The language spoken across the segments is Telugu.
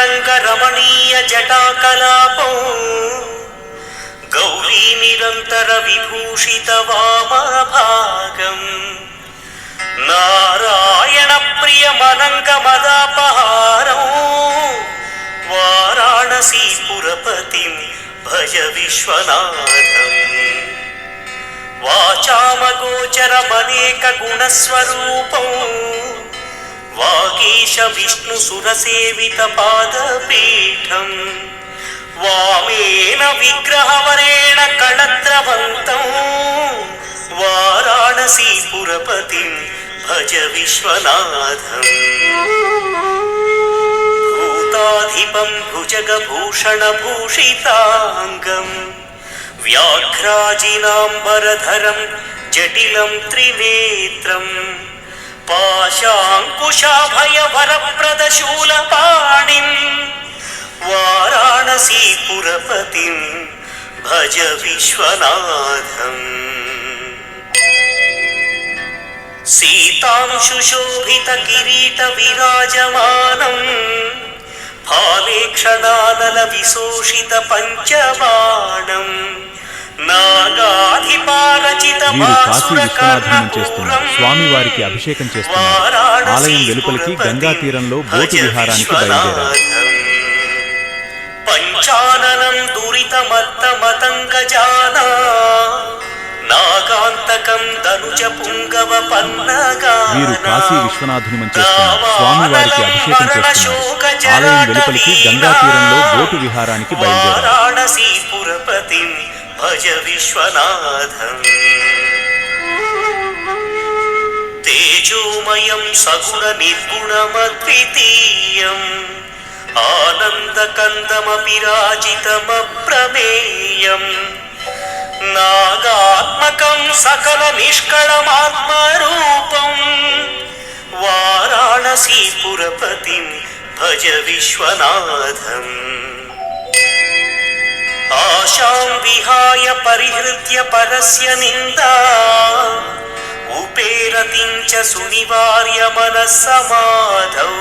తరంగ రమణీయ జటాకలాపం గౌరీ నిరంతర విభూషిత వామభాగం నారాయణ ప్రియ మనంగ మదాపహారం వారాణసీపురపతిం భజ విశ్వనాథం వాచామగోచరమనేక గుణస్వరూపం వాగీశ విష్ణు సురసేవిత పాదపీఠం వామేన విగ్రహవరేణ కళత్రవంతం వారాణసీపురపతిం భజ విశ్వనాథం భూతాధిపం భుజగభూషణభూషితాంగం వ్యాఘ్రాజినాంబరధరం జటిలం త్రినేత్రం పాశాంకుశాభయవరప్రదశూలపాణిం వారాణసీపురపతిం భజ విశ్వనాథం సీతాంశుశోభిత కిరీట విరాజమానం ఫాలేక్షణానల విశోషిత పంచబాణం నాగాధిపారచిత స్వామివారికి అభిషేకం చేస్తున్నారు. ఆలయం వెలుపలికి గంగా తీరంలో బోటు విహారానికి బయలుదేరారు. పంచాననం దురితమత్త మతంగజానా నాగాంతకం ధనుజ పుంగవ పన్నగా వీరు కాశీ విశ్వనాథుని చేస్తున్నారు. స్వామివారికి అభిషేకం చేస్తున్నారు. ఆలయం వెలుపలికి గంగా తీరంలో బోటు విహారానికి బయలుదేరారు. వారాణసీపురపతిం భజ విశ్వనాథం తేజోమయం సగుణ నిర్గుణమద్వితీయం ఆనందకందమపిరాజితమప్రమేయం నాగాత్మకం సకల నిష్కళమాత్మరూపం వారాణసీపురపతిం భజ విశ్వనాథం ఆశాం విహాయ పరిహృత్య పరస్య నిందా ఉపేరతిం చ సునివార్య మనస్సమాధౌ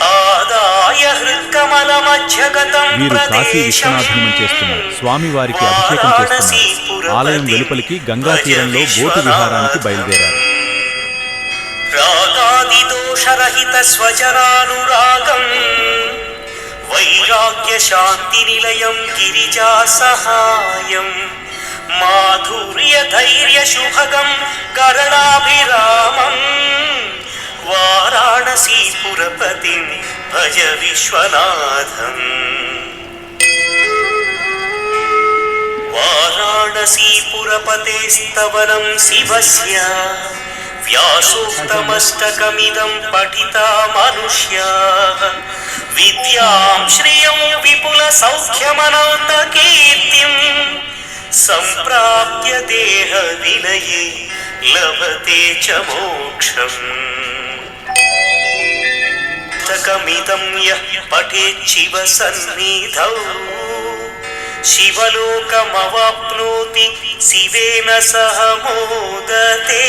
ఆదాయ హృత్కమలమధ్యగతం ప్రదేశం చేస్తున్నారు. స్వామివారికి అభిషేకం చేస్తున్నారు. ఆలయం వెలుపలికి గంగా తీరంలో బోటు విహారానికి బయలుదేరారు. రాగాది దోషరహిత స్వజనానురాగం వైరాగ్య శాంతి నిలయం గిరిజా సహాయం మాధుర్య ధైర్య శుభగం కరణాభిరామం వారాణసీపురపతిం భజ విశ్వనాథం వారాణసీపురపతేస్తవనం శివస్య వ్యాసోక్తమష్టకమిదం పఠితా మనుష్యాః విద్యాం శ్రియం విపుల సౌఖ్యమనంత కీర్తిం సంప్రాప్య దేహ విలయే లభతే చ మోక్షం పుస్తకమిదం యః పఠేత్ శివ సన్నిధౌ శివలోకమవాప్నోతి శివేన సహ మోదతే